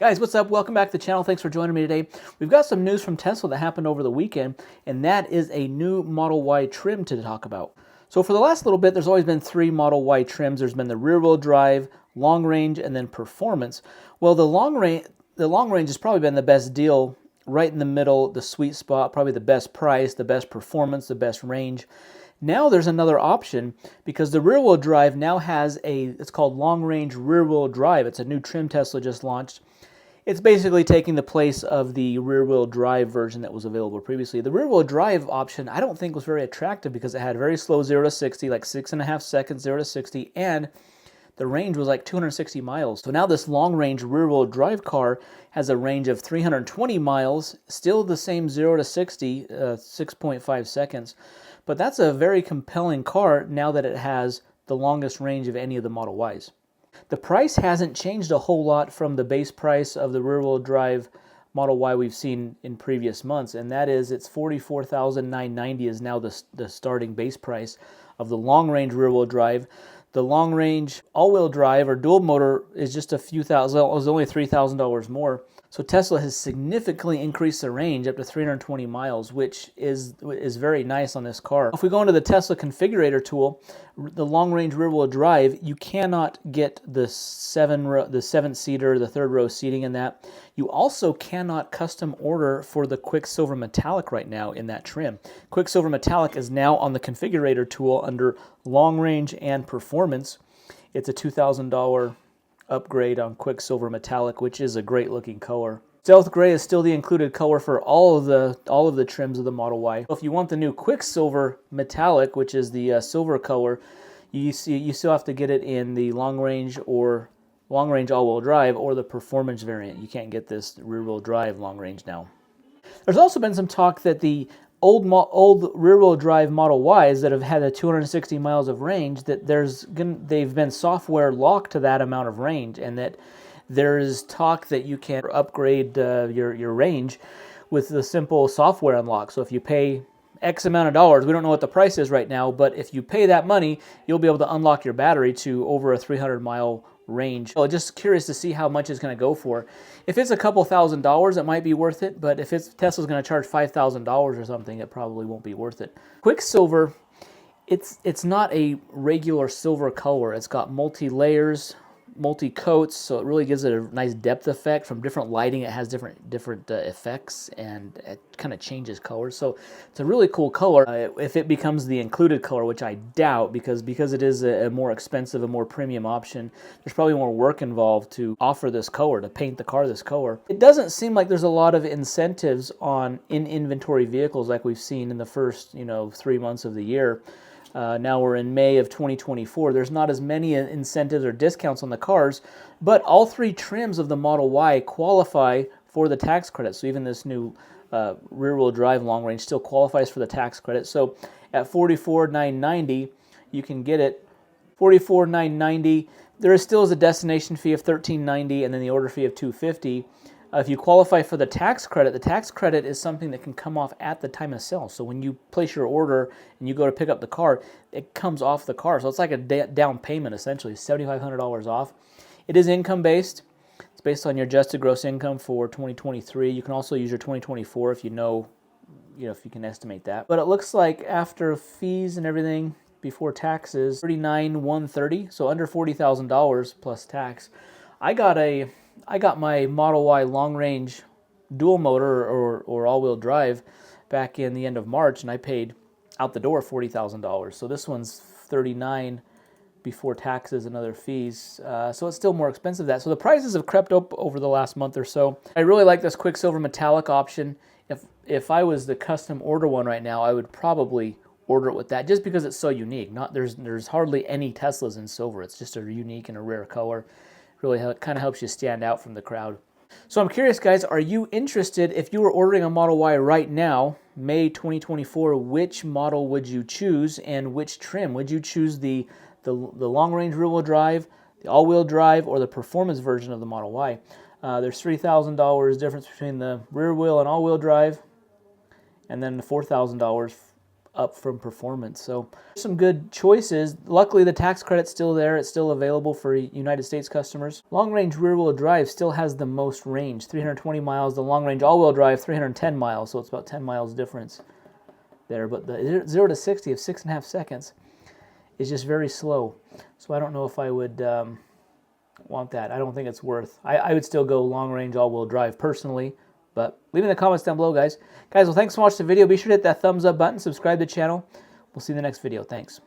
Guys, what's up? Welcome back to the channel. Thanks for joining me today. We've got some news from Tesla that happened over the weekend, and that is a new Model Y trim to talk about. So for the last little bit, there's always been three Model Y trims. There's been the rear-wheel drive, long range, and then performance. Well, the long range has probably been the best deal, right in the middle, the sweet spot, probably the best price, the best performance, the best range. Now there's another option because the rear-wheel drive now has it's called long-range rear-wheel drive. It's a new trim Tesla just launched. It's basically taking the place of the rear-wheel drive version that was available previously. The rear-wheel drive option I don't think was very attractive because it had very slow 0 to 60, like 6.5 seconds 0 to 60, and the range was like 260 miles. So now this long-range rear-wheel drive car has a range of 320 miles, still the same 0 to 60, 6.5 seconds. But that's a very compelling car now that it has the longest range of any of the Model Ys. The price hasn't changed a whole lot from the base price of the rear-wheel drive Model Y we've seen in previous months, and that is it's $44,990 is now the starting base price of the long-range rear-wheel drive. The long-range all-wheel drive or dual motor is just a few thousand, it was only $3,000 more. So Tesla has significantly increased the range up to 320 miles, which is very nice on this car. If we go into the Tesla configurator tool, the long-range rear-wheel drive, you cannot get the seven-seater, the third row seating in that. You also cannot custom order for the Quicksilver Metallic right now in that trim. Quicksilver Metallic is now on the configurator tool under long range and performance. It's a $2,000 upgrade on Quicksilver Metallic, which is a great looking color. Stealth Gray is still the included color for all of the trims of the Model Y. If you want the new Quicksilver Metallic, which is the silver color, you still have to get it in the long range all-wheel drive or the performance variant. You can't get this rear-wheel drive long range now. There's also been some talk that the old rear-wheel drive Model Ys that have had a 260 miles of range, that they've been software locked to that amount of range, and that there's talk that you can upgrade your range with the simple software unlock. So if you pay X amount of dollars, we don't know what the price is right now, but if you pay that money, you'll be able to unlock your battery to over a 300-mile range. So just curious to see how much it's going to go for. If it's a couple $1,000s, it might be worth it, but if Tesla's going to charge $5,000 or something, it probably won't be worth it. Quicksilver, it's not a regular silver color. It's got multi-layers, multi-coats, so it really gives it a nice depth effect. From different lighting, it has different effects, and it kind of changes colors. So it's a really cool color. If it becomes the included color, which I doubt, because it is a more expensive, a more premium option, there's probably more work involved to offer this color, to paint the car this color. It doesn't seem like there's a lot of incentives on in-inventory vehicles like we've seen in the first 3 months of the year. Now we're in May of 2024. There's not as many incentives or discounts on the cars, but all three trims of the Model Y qualify for the tax credit. So even this new rear-wheel drive long range still qualifies for the tax credit. So at $44,990, you can get it. $44,990. There still is a destination fee of $13.90 and then the order fee of $250. If you qualify for the tax credit is something that can come off at the time of sale. So when you place your order and you go to pick up the car, it comes off the car. So it's like a down payment, essentially, $7,500 off. It is income-based. It's based on your adjusted gross income for 2023. You can also use your 2024 if you if you can estimate that. But it looks like after fees and everything, before taxes, $39,130, so under $40,000 plus tax. I got my Model Y long-range dual motor or all-wheel drive back in the end of March, and I paid out the door $40,000. So this one's $39,000 before taxes and other fees. So it's still more expensive than that. So the prices have crept up over the last month or so. I really like this Quicksilver Metallic option. If I was the custom order one right now, I would probably order it with that, just because it's so unique. There's hardly any Teslas in silver. It's just a unique and a rare color. Really kind of helps you stand out from the crowd. So I'm curious, guys, are you interested, if you were ordering a Model Y right now, May 2024, which model would you choose and which trim? Would you choose the long-range rear-wheel drive, the all-wheel drive, or the performance version of the Model Y? There's $3,000 difference between the rear-wheel and all-wheel drive, and then the $4,000 up from performance. So some good choices. Luckily, the tax credit's still there. It's still available for United States customers. Long-range rear-wheel drive still has the most range, 320 miles. The long-range all-wheel drive, 310 miles, so it's about 10 miles difference there. But the 0 to 60 of 6.5 seconds is just very slow. So I don't know if I would want that. I don't think it's worth. I would still go long-range all-wheel drive personally. But leave in the comments down below, guys. Guys, well, thanks so much for the video. Be sure to hit that thumbs up button, subscribe to the channel. We'll see you in the next video. Thanks.